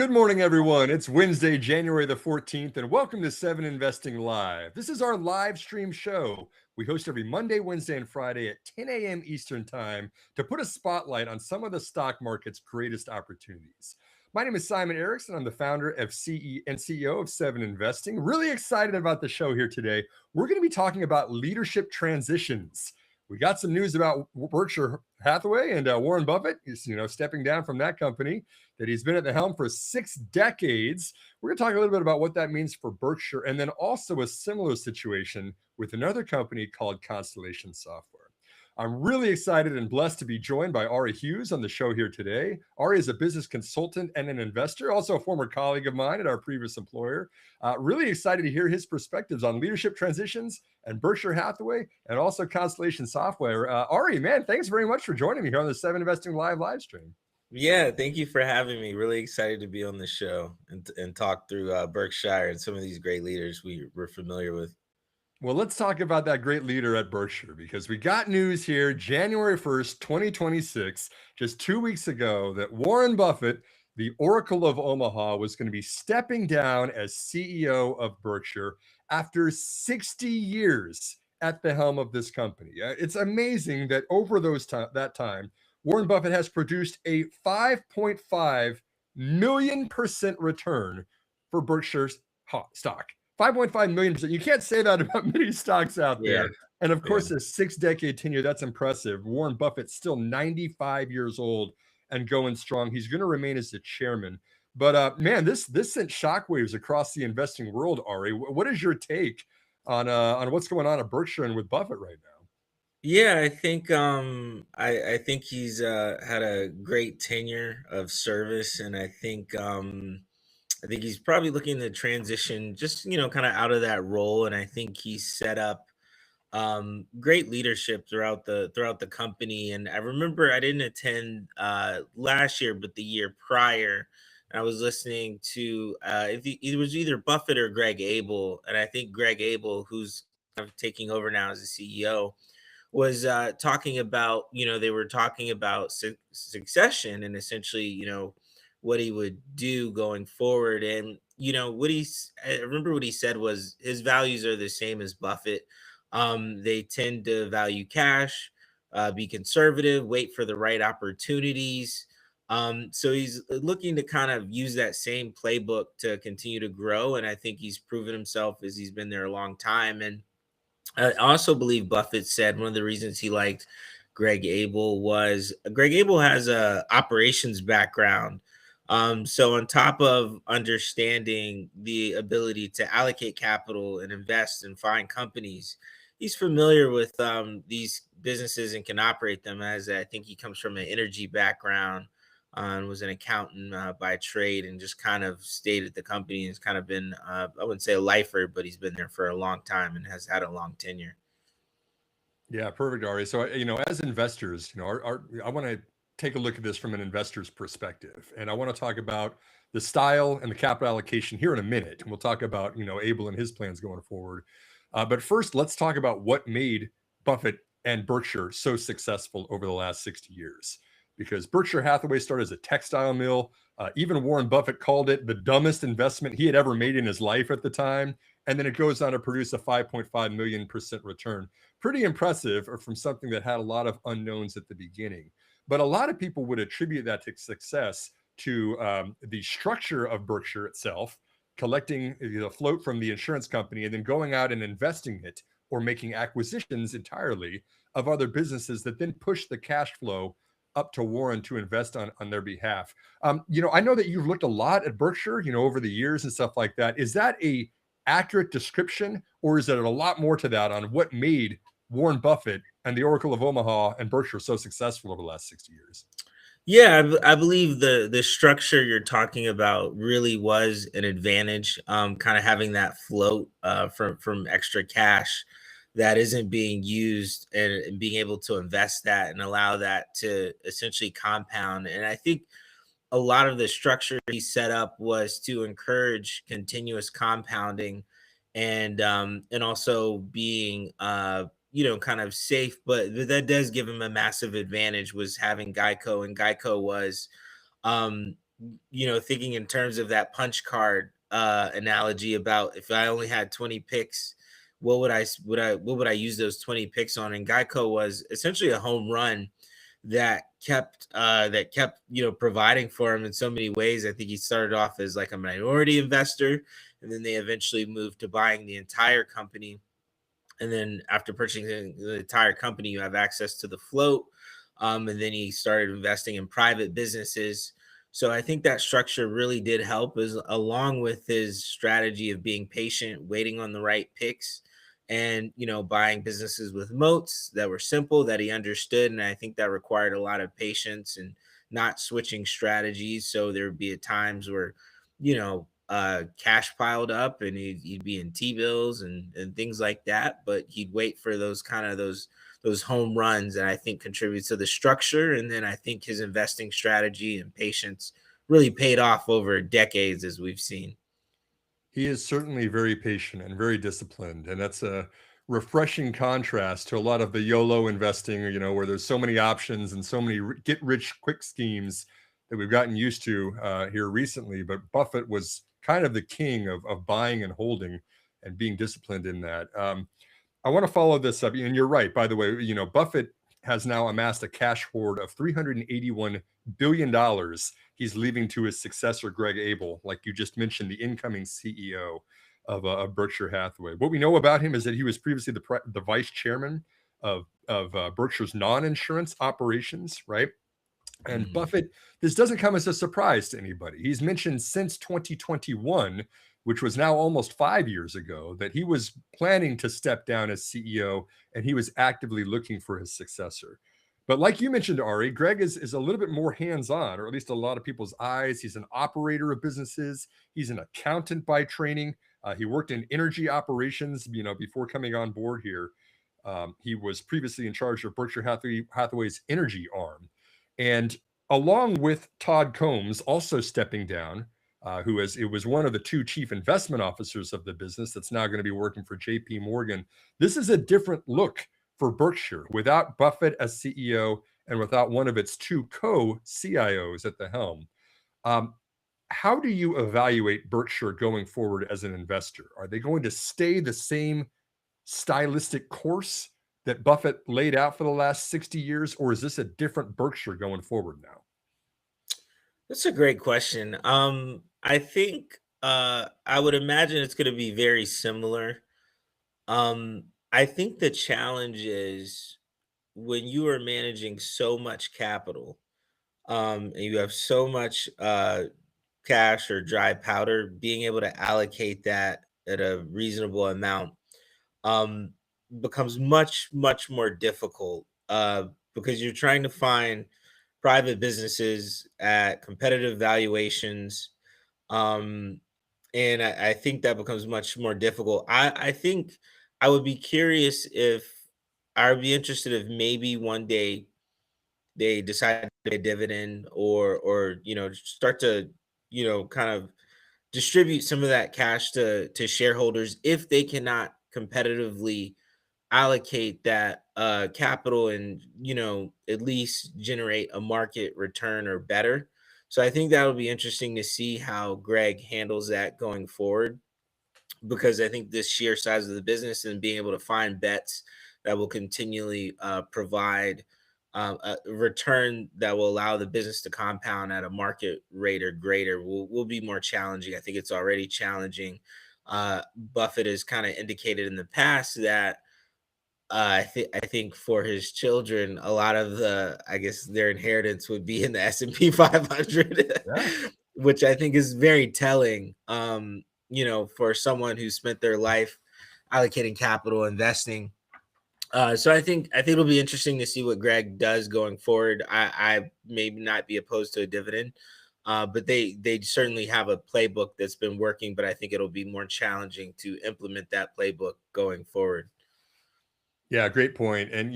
Good morning, everyone. It's Wednesday, January the 14th, and welcome to 7 Investing Live. This is our live stream show. We host every Monday, Wednesday, and Friday at 10 a.m. Eastern Time to put a spotlight on some of the stock market's greatest opportunities. My name is Simon Erickson. I'm the founder of CEO of 7 Investing. Really excited about the show here today. We're going to be talking about leadership transitions. We got some news about Berkshire Hathaway and Warren Buffett is, stepping down from that company that he's been at the helm for 6 decades. We're going to talk a little bit about what that means for Berkshire and then also a similar situation with another company called Constellation Software. I'm really excited and blessed to be joined by Auri Hughes on the show here today. Auri is a business consultant and an investor, also a former colleague of mine at our previous employer. Really excited to hear his perspectives on leadership transitions and Berkshire Hathaway and also Constellation Software. Auri, man, thanks very much for joining me here on the 7 Investing Live stream. Yeah, thank you for having me. Really excited to be on the show and talk through Berkshire and some of these great leaders we're familiar with. Well, let's talk about that great leader at Berkshire because we got news here January 1st, 2026, just 2 weeks ago, that Warren Buffett, the Oracle of Omaha, was going to be stepping down as CEO of Berkshire after 60 years at the helm of this company. It's amazing that over that time, Warren Buffett has produced a 5.5 million% return for Berkshire's stock. 5.5 million%. You can't say that about many stocks out there. And of course, a 6-decade tenure, that's impressive. Warren Buffett's still 95 years old and going strong. He's going to remain as the chairman. But man, this sent shockwaves across the investing world, Auri. What is your take on what's going on at Berkshire and with Buffett right now? Yeah, I think I think he's had a great tenure of service, and I think he's probably looking to transition just kind of out of that role, and I think he's set up great leadership throughout the company. And I remember I didn't attend last year, but the year prior, I was listening to it was either Buffett or Greg Abel, and I think Greg Abel, who's kind of taking over now as the CEO, was talking about, they were talking about succession and essentially, what he would do going forward. And, I remember what he said was his values are the same as Buffett. They tend to value cash, be conservative, wait for the right opportunities. So he's looking to kind of use that same playbook to continue to grow. And I think he's proven himself as he's been there a long time. And I also believe Buffett said one of the reasons he liked Greg Abel was Greg Abel has a operations background. So on top of understanding the ability to allocate capital and invest and find companies, he's familiar with these businesses and can operate them, as I think he comes from an energy background and was an accountant by trade, and just kind of stayed at the company and has kind of been, I wouldn't say a lifer, but he's been there for a long time and has had a long tenure. Yeah, perfect, Auri. So, as investors, I want to take a look at this from an investor's perspective. And I want to talk about the style and the capital allocation here in a minute. And we'll talk about, Abel and his plans going forward. But first, let's talk about what made Buffett and Berkshire so successful over the last 60 years. Because Berkshire Hathaway started as a textile mill. Even Warren Buffett called it the dumbest investment he had ever made in his life at the time. And then it goes on to produce a 5.5 million% return. Pretty impressive from something that had a lot of unknowns at the beginning. But a lot of people would attribute that to success to the structure of Berkshire itself, collecting the float from the insurance company and then going out and investing it or making acquisitions entirely of other businesses that then push the cash flow up to Warren to invest on their behalf. I know that you've looked a lot at Berkshire, over the years and stuff like that. Is that a accurate description, or is there a lot more to that on what made Warren Buffett and the Oracle of Omaha and Berkshire so successful over the last 60 years? Yeah, I believe the structure you're talking about really was an advantage. Kind of having that float from extra cash that isn't being used, and being able to invest that and allow that to essentially compound. And I think a lot of the structure he set up was to encourage continuous compounding, and also being kind of safe. But that does give him a massive advantage, was having Geico, and Geico was thinking in terms of that punch card analogy about if I only had 20 picks, what would I use those 20 picks on? And Geico was essentially a home run that kept providing for him in so many ways. I think he started off as like a minority investor, and then they eventually moved to buying the entire company. And then after purchasing the entire company, you have access to the float. And then he started investing in private businesses. So I think that structure really did help, as along with his strategy of being patient, waiting on the right picks, and buying businesses with moats that were simple, that he understood. And I think that required a lot of patience and not switching strategies. So there would be at times where cash piled up, and he'd be in T-bills and things like that, but he'd wait for those home runs, and I think contributes to the structure. And then I think his investing strategy and patience really paid off over decades, as we've seen. He is certainly very patient and very disciplined, and that's a refreshing contrast to a lot of the YOLO investing, where there's so many options and so many get rich quick schemes that we've gotten used to here recently. But Buffett was kind of the king of buying and holding and being disciplined in that. I want to follow this up, and you're right. By the way, Buffett has now amassed a cash hoard of $381 billion he's leaving to his successor, Greg Abel, like you just mentioned, the incoming CEO of Berkshire Hathaway. What we know about him is that he was previously the vice chairman of Berkshire's non-insurance operations, right? And Mhm. Buffett, this doesn't come as a surprise to anybody. He's mentioned since 2021, which was now almost 5 years ago, that he was planning to step down as CEO, and he was actively looking for his successor. But like you mentioned, Ari, Greg is a little bit more hands-on, or at least a lot of people's eyes. He's an operator of businesses. He's an accountant by training. He worked in energy operations, before coming on board here. He was previously in charge of Berkshire Hathaway's energy arm. And along with Todd Combs also stepping down, it was one of the two chief investment officers of the business that's now going to be working for JP Morgan. This is a different look for Berkshire without Buffett as CEO and without one of its two co-CIOs at the helm. How do you evaluate Berkshire going forward as an investor? Are they going to stay the same stylistic course that Buffett laid out for the last 60 years, or is this a different Berkshire going forward now? That's a great question. I think I would imagine it's going to be very similar. I think the challenge is when you are managing so much capital, and you have so much cash or dry powder, being able to allocate that at a reasonable amount um, becomes much, much more difficult, because you're trying to find private businesses at competitive valuations. Um, and I think that becomes much more difficult. I think I would be curious if I would be interested if maybe one day they decide to pay a dividend, or start to kind of distribute some of that cash to shareholders if they cannot competitively allocate that capital, and at least generate a market return or better. So I think that would be interesting to see how Greg handles that going forward, because I think this sheer size of the business and being able to find bets that will continually provide a return that will allow the business to compound at a market rate or greater will be more challenging. I think it's already challenging. Buffett has kind of indicated in the past that I think for his children, a lot of I guess their inheritance would be in the S&P 500, Yeah. which I think is very telling. For someone who spent their life allocating capital, investing. So I think it'll be interesting to see what Greg does going forward. I maybe not be opposed to a dividend, but they certainly have a playbook that's been working. But I think it'll be more challenging to implement that playbook going forward. Yeah, great point. And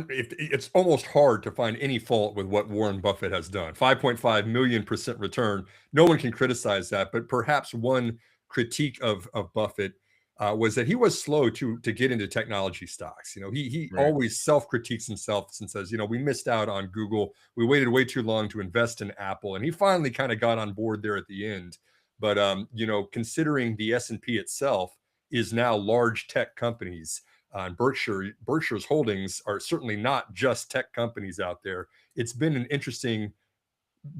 it's almost hard to find any fault with what Warren Buffett has done. 5.5 million% return. No one can criticize that, but perhaps one critique of Buffett was that he was slow to get into technology stocks. You know, he Right. always self-critiques himself and says, you know, we missed out on Google. We waited way too long to invest in Apple, and he finally kind of got on board there at the end. But you know, considering the S&P itself is now large tech companies, and Berkshire's holdings are certainly not just tech companies out there. It's been an interesting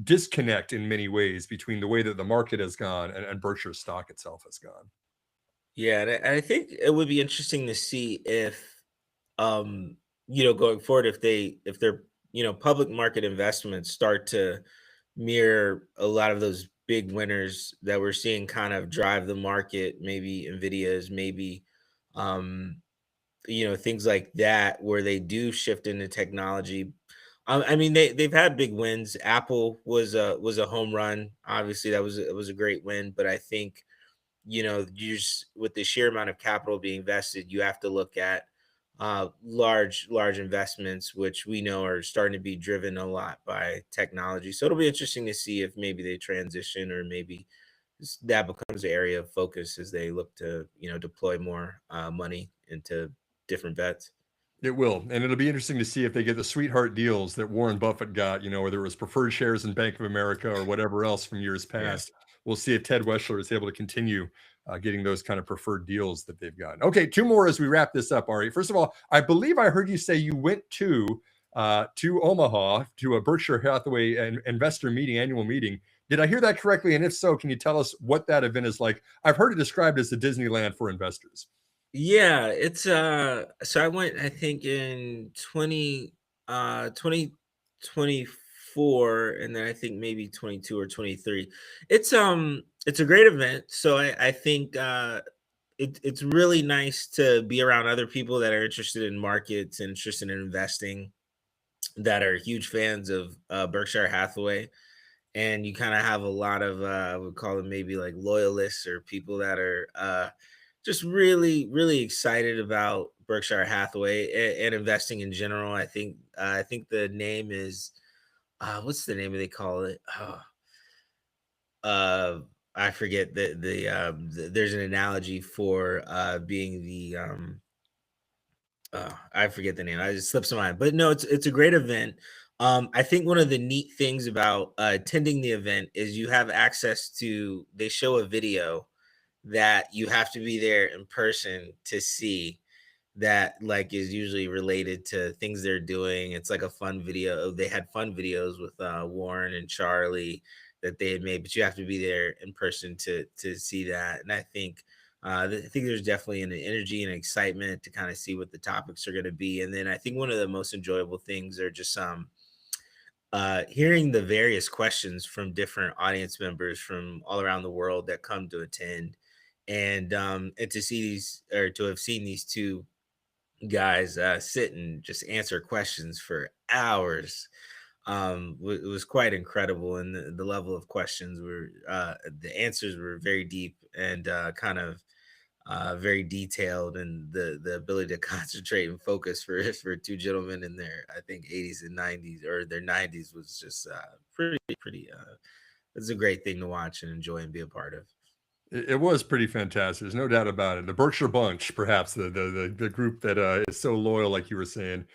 disconnect in many ways between the way that the market has gone and Berkshire stock itself has gone. Yeah, and I think it would be interesting to see if, um, going forward, if their public market investments start to mirror a lot of those big winners that we're seeing kind of drive the market, maybe Nvidia's, maybe um, things like that, where they do shift into technology. I mean, they've had big wins. Apple was a home run. Obviously, it was a great win, but I think you just, with the sheer amount of capital being invested, you have to look at large investments, which we know are starting to be driven a lot by technology. So it'll be interesting to see if maybe they transition, or maybe that becomes an area of focus as they look to deploy more money into different bets. It will, and it'll be interesting to see if they get the sweetheart deals that Warren Buffett got, you know, whether it was preferred shares in Bank of America or whatever else from years Yeah. past. We'll see if Ted Weschler is able to continue getting those kind of preferred deals that they've gotten. Okay, two more as we wrap this up, Ari. First of all, I believe I heard you say you went to Omaha to a Berkshire Hathaway investor meeting, annual meeting. Did I hear that correctly? And if so, can you tell us what that event is like? I've heard it described as the Disneyland for investors. Yeah, it's so I went, I think, in 2024, and then I think maybe 22 or 23. It's a great event. So I think it's really nice to be around other people that are interested in markets and interested in investing, that are huge fans of Berkshire Hathaway. And you kind of have a lot of I would call them maybe like loyalists, or people that are just really excited about Berkshire Hathaway, and investing in general. I think the name is what's the name they call it? Oh, uh, I forget there's an analogy for being the I forget the name. I just slips my mind. But no, it's a great event. I think one of the neat things about attending the event is you have access to. They show a video that you have to be there in person to see, that like is usually related to things they're doing. It's like a fun video. They had fun videos with Warren and Charlie that they had made, but you have to be there in person to see that. And I think I think there's definitely an energy and excitement to kind of see what the topics are going to be. And then I think one of the most enjoyable things are just hearing the various questions from different audience members from all around the world that come to attend, and to see these, or to have seen these two guys sit and just answer questions for hours. It was quite incredible, and the level of questions were the answers were very deep, and kind of very detailed, and the ability to concentrate and focus for two gentlemen in their, I think, 80s and 90s, or their 90s, was just pretty it's a great thing to watch and enjoy and be a part of. It was pretty fantastic. There's no doubt about it. The Berkshire Bunch, perhaps the group that is so loyal, like you were saying.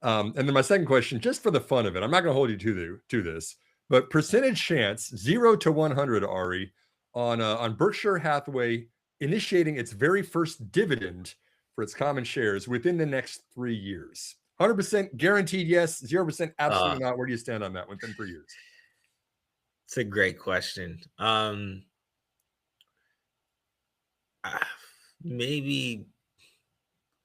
And then my second question, just for the fun of it, I'm not going to hold you to this, but percentage chance 0 to 100, Ari, on Berkshire Hathaway initiating its very first dividend for its common shares within the next 3 years. 100% guaranteed, yes. 0% Uh, absolutely not. Where do you stand on that within 3 years? it's a great question. Ah, maybe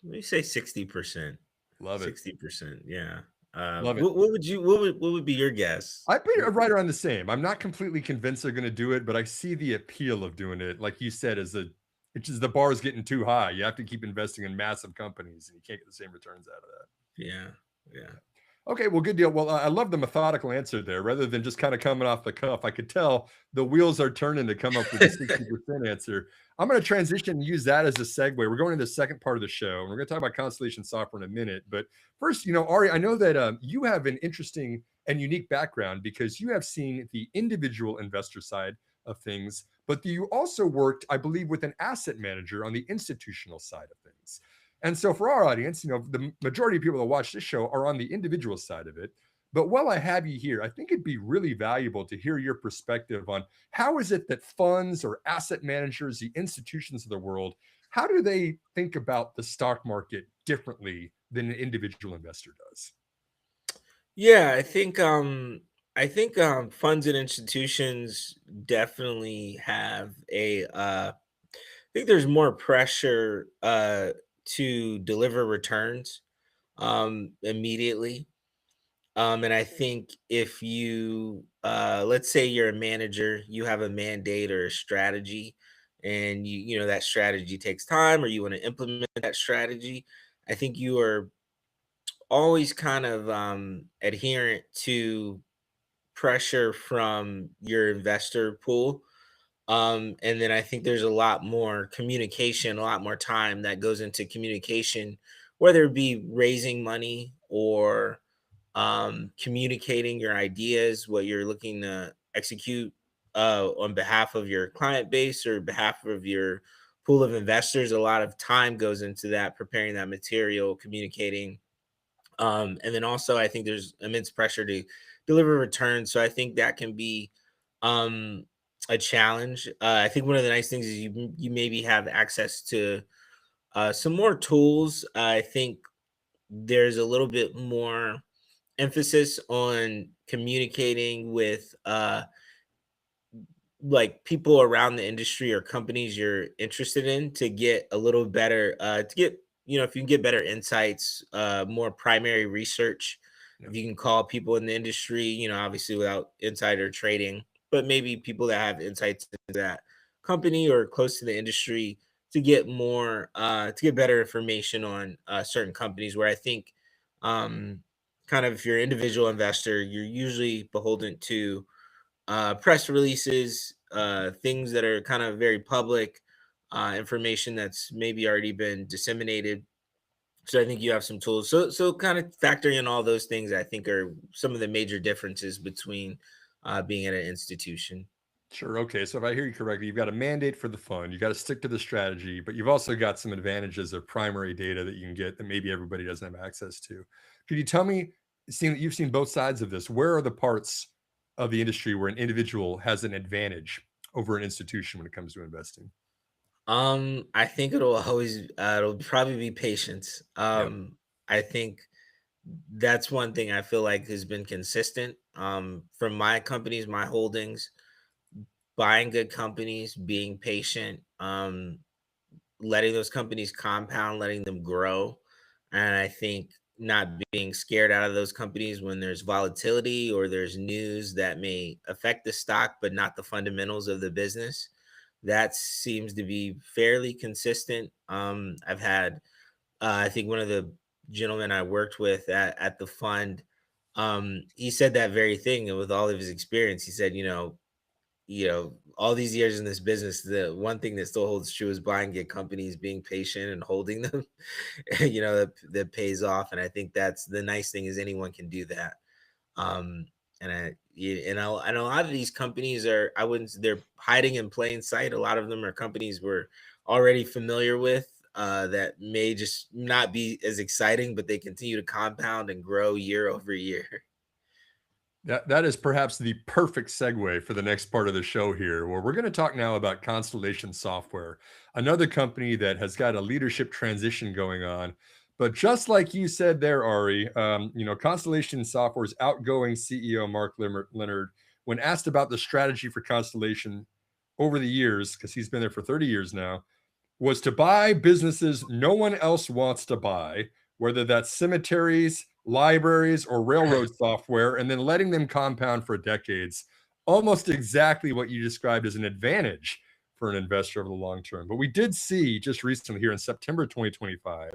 let me say 60%. Love it. 60%. Yeah. Love it. What would be your guess? I'd be right around the same. I'm not completely convinced they're going to do it, but I see the appeal of doing it. Like you said, it's just the bar is getting too high. You have to keep investing in massive companies, and you can't get the same returns out of that. Yeah. Yeah. Okay, well, good deal. Well, I love the methodical answer there, rather than just kind of coming off the cuff. I could tell the wheels are turning to come up with a 60% answer. I'm going to transition and use that as a segue. We're going to the second part of the show, and we're going to talk about Constellation Software in a minute. But first, you know, Ari, I know that you have an interesting and unique background because you have seen the individual investor side of things, but you also worked, I believe, with an asset manager on the institutional side of things. And so for our audience, the majority of people that watch this show are on the individual side of it. But while I have you here, I think it'd be really valuable to hear your perspective on how is it that funds or asset managers, the institutions of the world, how do they think about the stock market differently than an individual investor does? Yeah, I think funds and institutions definitely have I think there's more pressure to deliver returns immediately. And I think if you let's say you're a manager, you have a mandate or a strategy, and you know that strategy takes time, or you want to implement that strategy. I think you are always kind of adherent to pressure from your investor pool. And then I think there's a lot more communication, a lot more time that goes into communication, whether it be raising money or communicating your ideas, what you're looking to execute on behalf of your client base or behalf of your pool of investors. A lot of time goes into that, preparing that material, communicating. And then also, I think there's immense pressure to deliver returns. So I think that can be um, a challenge. I think one of the nice things is you maybe have access to some more tools. I think there's a little bit more emphasis on communicating with like people around the industry or companies you're interested in to get a little better to get if you can get better insights, more primary research, Yeah. if you can call people in the industry, obviously without insider trading, but maybe people that have insights into that company or close to the industry to get more to get better information on certain companies where I think kind of if you're an individual investor, you're usually beholden to press releases, things that are kind of very public, information that's maybe already been disseminated. So I think you have some tools. So kind of factoring in all those things, I think are some of the major differences between being at an institution. Sure. Okay. So if I hear you correctly, you've got a mandate for the fund, you got to stick to the strategy, but you've also got some advantages of primary data that you can get that maybe everybody doesn't have access to. Could you tell me, seeing that you've seen both sides of this, where are the parts of the industry where an individual has an advantage over an institution when it comes to investing? I think it'll probably be patience. Yeah. I think that's one thing I feel like has been consistent from my companies, my holdings, buying good companies, being patient, letting those companies compound, letting them grow. And I think not being scared out of those companies when there's volatility or there's news that may affect the stock, but not the fundamentals of the business. That seems to be fairly consistent. I've had, I think one of the gentlemen I worked with at the fund, he said that very thing. And with all of his experience, he said, all these years in this business, the one thing that still holds true is buying good companies, being patient and holding them, that pays off. And I think that's the nice thing is anyone can do that. Um, and and a lot of these companies are, I wouldn't, they're hiding in plain sight. A lot of them are companies we're already familiar with, that may just not be as exciting, but they continue to compound and grow year over year. That is perhaps the perfect segue for the next part of the show here, where we're going to talk now about Constellation Software, another company that has got a leadership transition going on. But just like you said there, Ari, Constellation Software's outgoing CEO Mark Leonard, when asked about the strategy for Constellation over the years, because he's been there for 30 years now, was to buy businesses no one else wants to buy, whether that's cemeteries, libraries, or railroad software, and then letting them compound for decades. Almost exactly what you described as an advantage for an investor over the long term. But we did see just recently here in September 2025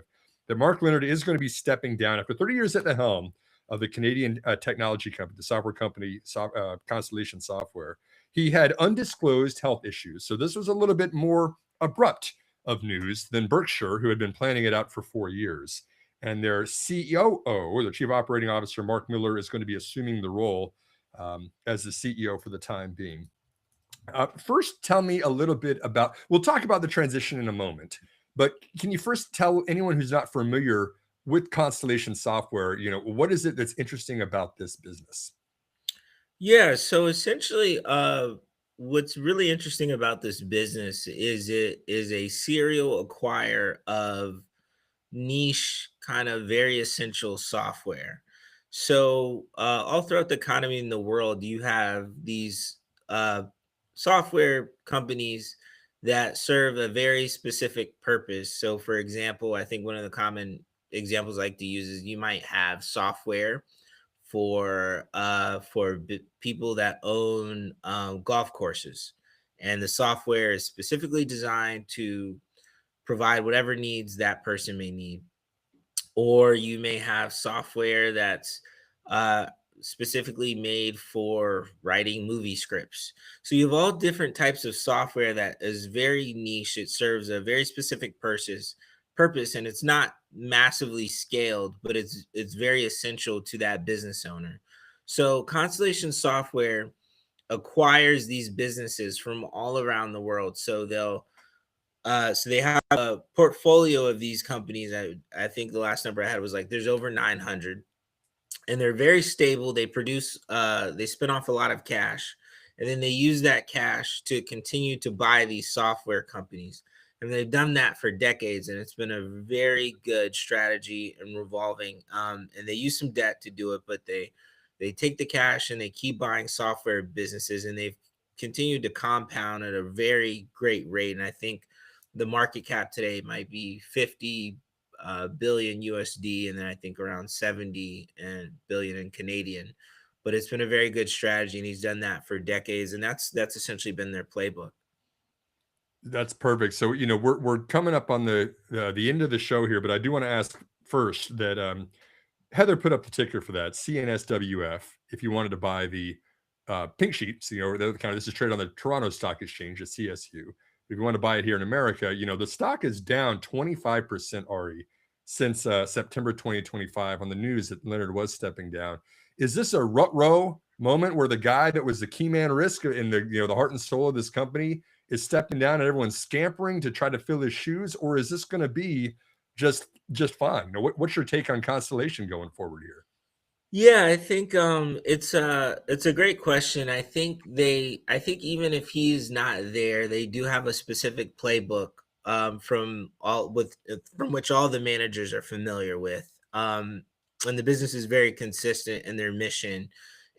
that Mark Leonard is going to be stepping down after 30 years at the helm of the Canadian technology company, the software company, Constellation Software. He had undisclosed health issues. So this was a little bit more abrupt of news than Berkshire, who had been planning it out for 4 years. And their COO, or the Chief Operating Officer, Mark Miller, is going to be assuming the role as the CEO for the time being. First, tell me a little bit about. We'll talk about the transition in a moment, but can you first tell anyone who's not familiar with Constellation Software? What is it that's interesting about this business? Yeah, so essentially, what's really interesting about this business is it is a serial acquirer of niche, kind of very essential software. So, all throughout the economy in the world, you have these uh, software companies that serve a very specific purpose. So, for example, I think one of the common examples I like to use is you might have software for people that own golf courses, and the software is specifically designed to provide whatever needs that person may need. Or you may have software that's uh, specifically made for writing movie scripts. So you have all different types of software that is very niche. It serves a very specific purpose, and it's not massively scaled, but it's very essential to that business owner. So Constellation Software acquires these businesses from all around the world. So they have a portfolio of these companies. I think the last number I had was like there's over 900, and they're very stable. They produce, they spin off a lot of cash, and then they use that cash to continue to buy these software companies. And they've done that for decades, and it's been a very good strategy and revolving. And they use some debt to do it, but they take the cash and they keep buying software businesses, and they've continued to compound at a very great rate. And I think the market cap today might be 50 billion USD, and then I think around 70 and billion in Canadian. But it's been a very good strategy, and he's done that for decades, and that's essentially been their playbook. That's perfect. So, we're coming up on the end of the show here, but I do want to ask first that Heather put up the ticker for that CNSWF. If you wanted to buy the pink sheets, this is traded on the Toronto Stock Exchange, the CSU. If you want to buy it here in America, the stock is down 25%, Ari, since September 2025 on the news that Leonard was stepping down. Is this a rut row moment where the guy that was the key man risk in the heart and soul of this company is stepping down and everyone's scampering to try to fill his shoes, or is this going to be just fine? What's your take on Constellation going forward here? Yeah, I think it's a great question. I think even if he's not there, they do have a specific playbook from which all the managers are familiar with. And the business is very consistent in their mission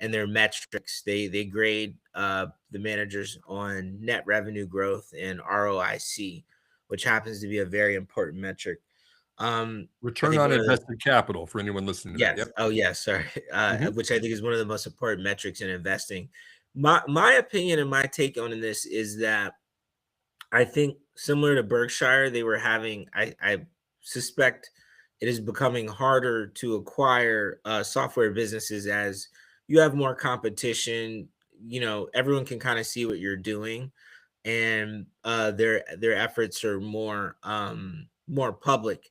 and their metrics. They grade the managers on net revenue growth and ROIC, which happens to be a very important metric. I Return think on one of the invested capital for anyone listening to that. Yes. Yep. Oh, yes. Sorry. Mhm. Which I think is one of the most important metrics in investing. My opinion and my take on this is that I think similar to Berkshire, they were having. I suspect it is becoming harder to acquire software businesses as you have more competition. Everyone can kind of see what you're doing, and their efforts are more public.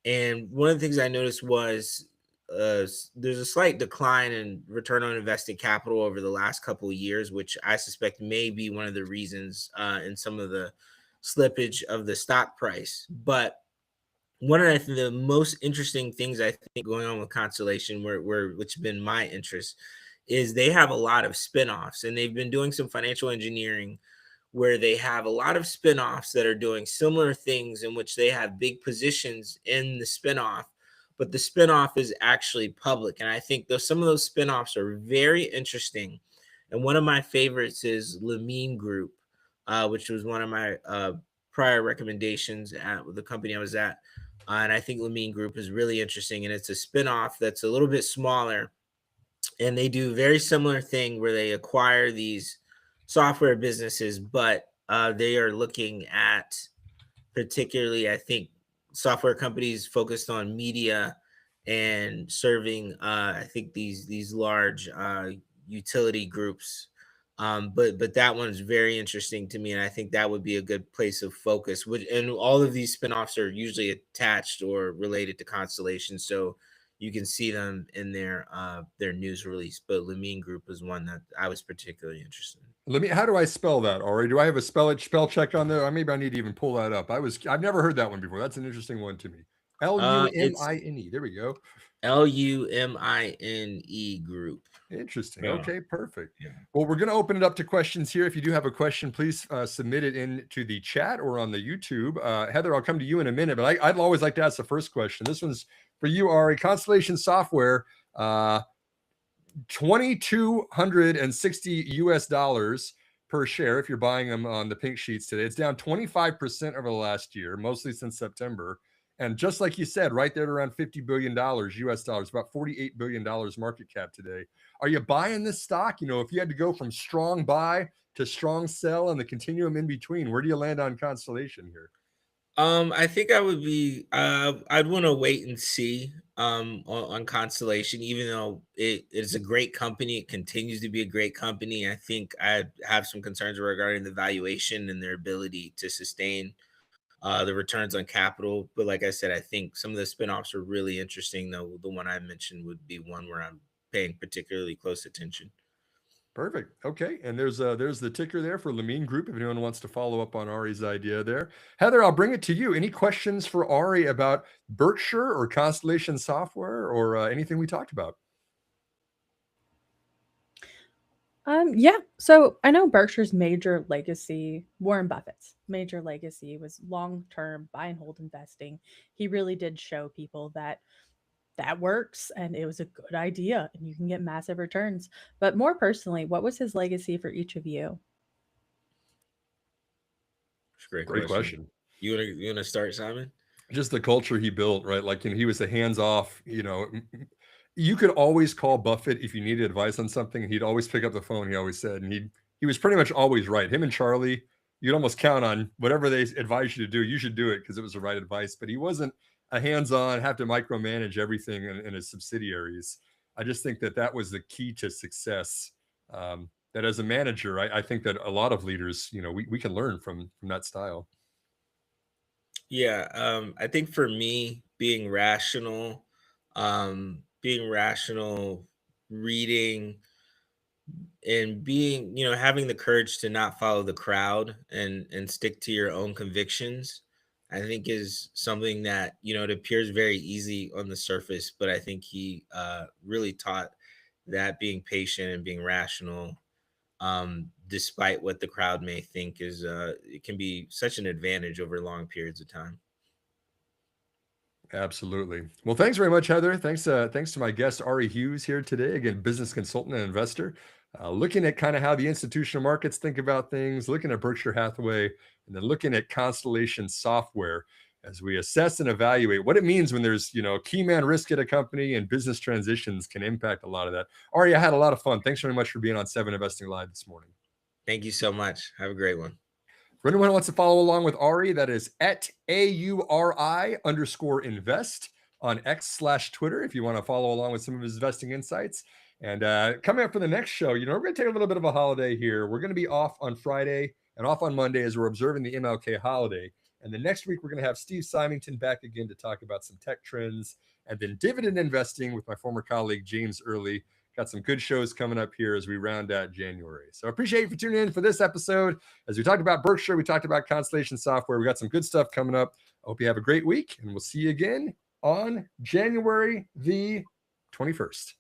And one of the things I noticed was there's a slight decline in return on invested capital over the last couple of years, which I suspect may be one of the reasons in some of the slippage of the stock price. But one of the most interesting things I think going on with Constellation, which has been my interest, is they have a lot of spin-offs, and they've been doing some financial engineering where they have a lot of spin-offs that are doing similar things in which they have big positions in the spin-off, but the spin-off is actually public. And I think some of those spin-offs are very interesting. And one of my favorites is Lamine Group, which was one of my prior recommendations at the company I was at. And I think Lamine Group is really interesting, and it's a spin-off that's a little bit smaller, and they do very similar thing where they acquire these software businesses, but they are looking at particularly, I think, software companies focused on media and serving, I think these large utility groups. But that one is very interesting to me, and I think that would be a good place of focus. And all of these spinoffs are usually attached or related to Constellation, so you can see them in their news release. But Lamine Group was one that I was particularly interested in. How do I spell that, Auri? Do I have a spell check on there? Maybe I need to even pull that up. I've never heard that one before. That's an interesting one to me. It's Lumine. There we go. Lumine Group. Interesting. Yeah. Okay, perfect. Yeah. Well, we're going to open it up to questions here. If you do have a question, please submit it into the chat or on the YouTube. Heather, I'll come to you in a minute, but I'd always like to ask the first question. This one's for you, Auri. Constellation Software, $2,260 US per share if you're buying them on the pink sheets today. It's down 25% over the last year, mostly since September. And just like you said, right there at around $50 billion US dollars, about $48 billion market cap today. Are you buying this stock? You know, if you had to go from strong buy to strong sell and the continuum in between, where do you land on Constellation here? I think I would be I'd want to wait and see on Constellation, even though it is a great company. It continues to be a great company. I think I have some concerns regarding the valuation and their ability to sustain the returns on capital. But like I said, I think some of the spinoffs are really interesting. Though the one I mentioned would be one where I'm paying particularly close attention. Perfect. Okay. And there's the ticker there for Lamine Group, if anyone wants to follow up on Auri's idea there. Heather, I'll bring it to you. Any questions for Auri about Berkshire or Constellation Software or anything we talked about? Yeah. So I know Berkshire's major legacy, Warren Buffett's major legacy was long-term buy and hold investing. He really did show people that that works and it was a good idea and you can get massive returns. But more personally, what was his legacy for each of you? It's a great Great question. question. You wanna start, Simon? Just the culture he built, right? Like, he was a hands-off, you could always call Buffett if you needed advice on something, and he'd always pick up the phone, he always said, and he was pretty much always right. Him and Charlie, you'd almost count on whatever they advise you to do, you should do it because it was the right advice. But he wasn't a hands-on, have to micromanage everything in his subsidiaries. I just think that was the key to success. That as a manager, I think that a lot of leaders, we can learn from that style. Yeah, I think for me, being rational, reading, and being, having the courage to not follow the crowd and stick to your own convictions, I think is something that, it appears very easy on the surface, but I think he really taught that being patient and being rational, despite what the crowd may think is it can be such an advantage over long periods of time. Absolutely. Well, thanks very much, Heather. Thanks to my guest, Auri Hughes, here today. Again, business consultant and investor, looking at kind of how the institutional markets think about things, looking at Berkshire Hathaway, and then looking at Constellation Software as we assess and evaluate what it means when there's, key man risk at a company and business transitions can impact a lot of that. Auri, I had a lot of fun. Thanks very much for being on 7 Investing Live this morning. Thank you so much. Have a great one. For anyone who wants to follow along with Auri, that is at AURI_invest on X/Twitter if you want to follow along with some of his investing insights. And coming up for the next show, we're going to take a little bit of a holiday here. We're going to be off on Friday and off on Monday as we're observing the MLK holiday. And the next week, we're going to have Steve Symington back again to talk about some tech trends and then dividend investing with my former colleague, James Early. Got some good shows coming up here as we round out January. So I appreciate you for tuning in for this episode. As we talked about Berkshire, we talked about Constellation Software. We got some good stuff coming up. I hope you have a great week, and we'll see you again on January the 21st.